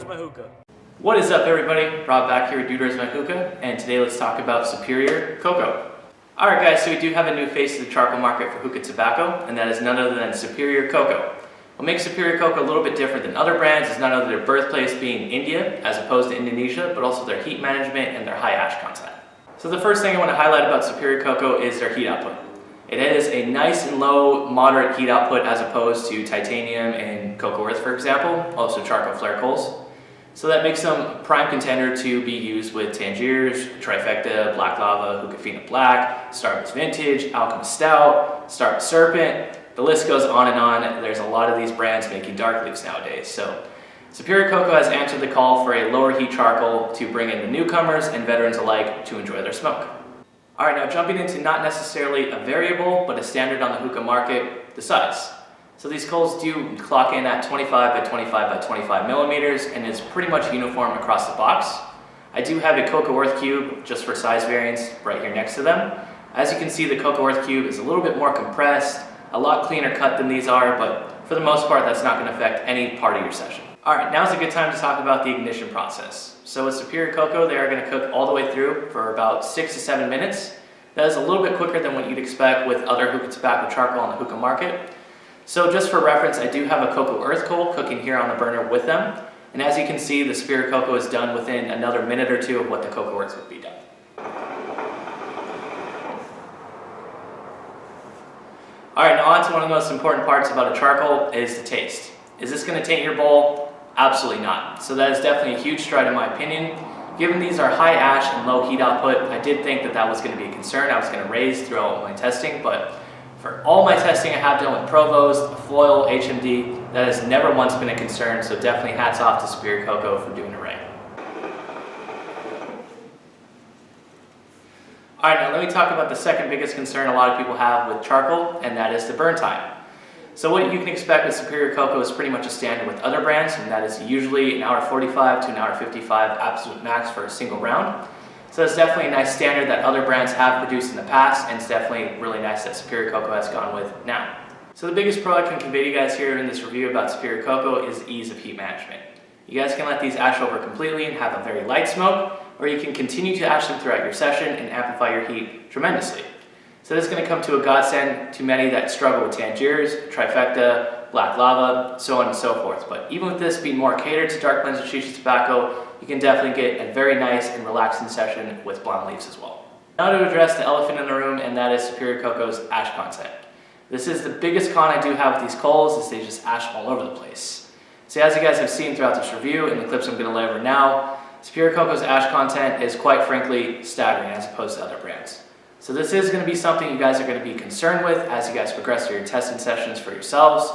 My Hookah. What is up, everybody? Rob back here at DudeWhere'sMyHookah, and today let's talk about SuperiorCoco. Alright guys, so we do have a new face of the charcoal market for hookah tobacco, and that is none other than SuperiorCoco. What makes SuperiorCoco a little bit different than other brands is not only their birthplace being India, as opposed to Indonesia, but also their heat management and their high ash content. So the first thing I want to highlight about SuperiorCoco is their heat output. It is a nice and low, moderate heat output as opposed to titanium and cocoa earth, for example, also charcoal flare coals. So that makes them a prime contender to be used with Tangiers, Trifecta, Black Lava, Hookah Black, Starbucks Vintage, Alchemist Stout, Starbucks Serpent. The list goes on and on. There's a lot of these brands making dark leaves nowadays. So SuperiorCoco has answered the call for a lower heat charcoal to bring in the newcomers and veterans alike to enjoy their smoke. Alright, now jumping into not necessarily a variable, but a standard on the hookah market, the size. So these coals do clock in at 25 by 25 by 25 millimeters and is pretty much uniform across the box. I do have a cocoa earth cube just for size variance right here next to them. As you can see, the cocoa earth cube is a little bit more compressed, a lot cleaner cut than these are, but for the most part that's not going to affect any part of your session. Alright, now's a good time to talk about the ignition process. So with SuperiorCoco, they are going to cook all the way through for about 6 to 7 minutes. That is a little bit quicker than what you'd expect with other hookah tobacco charcoal on the hookah market. So just for reference, I do have a cocoa earth coal cooking here on the burner with them. And as you can see, the SuperiorCoco is done within another minute or two of what the cocoa earth would be done. Alright, now on to one of the most important parts about a charcoal is the taste. Is this going to taint your bowl? Absolutely not. So that is definitely a huge stride in my opinion. Given these are high ash and low heat output, I did think that that was going to be a concern I was going to raise throughout my testing, but for all my testing I have done with Provost, Foil, HMD, that has never once been a concern, so definitely hats off to SuperiorCoco for doing it right. Alright, now let me talk about the second biggest concern a lot of people have with charcoal, and that is the burn time. So what you can expect with SuperiorCoco is pretty much a standard with other brands, and that is usually an hour 45 to an hour 55 absolute max for a single round. So it's definitely a nice standard that other brands have produced in the past, and it's definitely really nice that SuperiorCoco has gone with now. So the biggest pro I can convey to you guys here in this review about SuperiorCoco is the ease of heat management. You guys can let these ash over completely and have a very light smoke, or you can continue to ash them throughout your session and amplify your heat tremendously. So this is going to come to a godsend to many that struggle with Tangiers, Trifecta, Black Lava, so on and so forth. But even with this being more catered to dark blends of shisha tobacco, you can definitely get a very nice and relaxing session with blonde leaves as well. Now to address the elephant in the room, and that is SuperiorCoco's ash content. This is the biggest con I do have with these coals, is they just ash all over the place. So as you guys have seen throughout this review and the clips I'm going to lay over now, SuperiorCoco's ash content is quite frankly staggering as opposed to other brands. So this is going to be something you guys are going to be concerned with as you guys progress through your testing sessions for yourselves.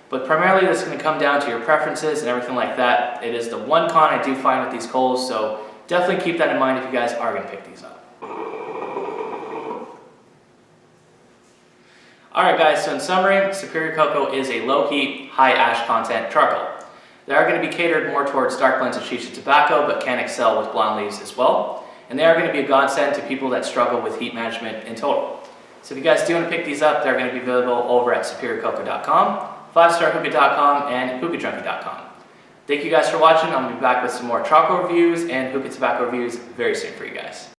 But primarily this is going to come down to your preferences and everything like that. It is the one con I do find with these coals, so definitely keep that in mind if you guys are going to pick these up. Alright guys, so in summary, SuperiorCoco is a low heat, high ash content charcoal. They are going to be catered more towards dark blends of shisha tobacco, but can excel with blonde leaves as well. And they are going to be a godsend to people that struggle with heat management in total. So if you guys do want to pick these up, they're going to be available over at SuperiorCoco.com, 5starhookah.com, and HookahJunkie.com. Thank you guys for watching. I'm going to be back with some more charcoal reviews and hookah tobacco reviews very soon for you guys.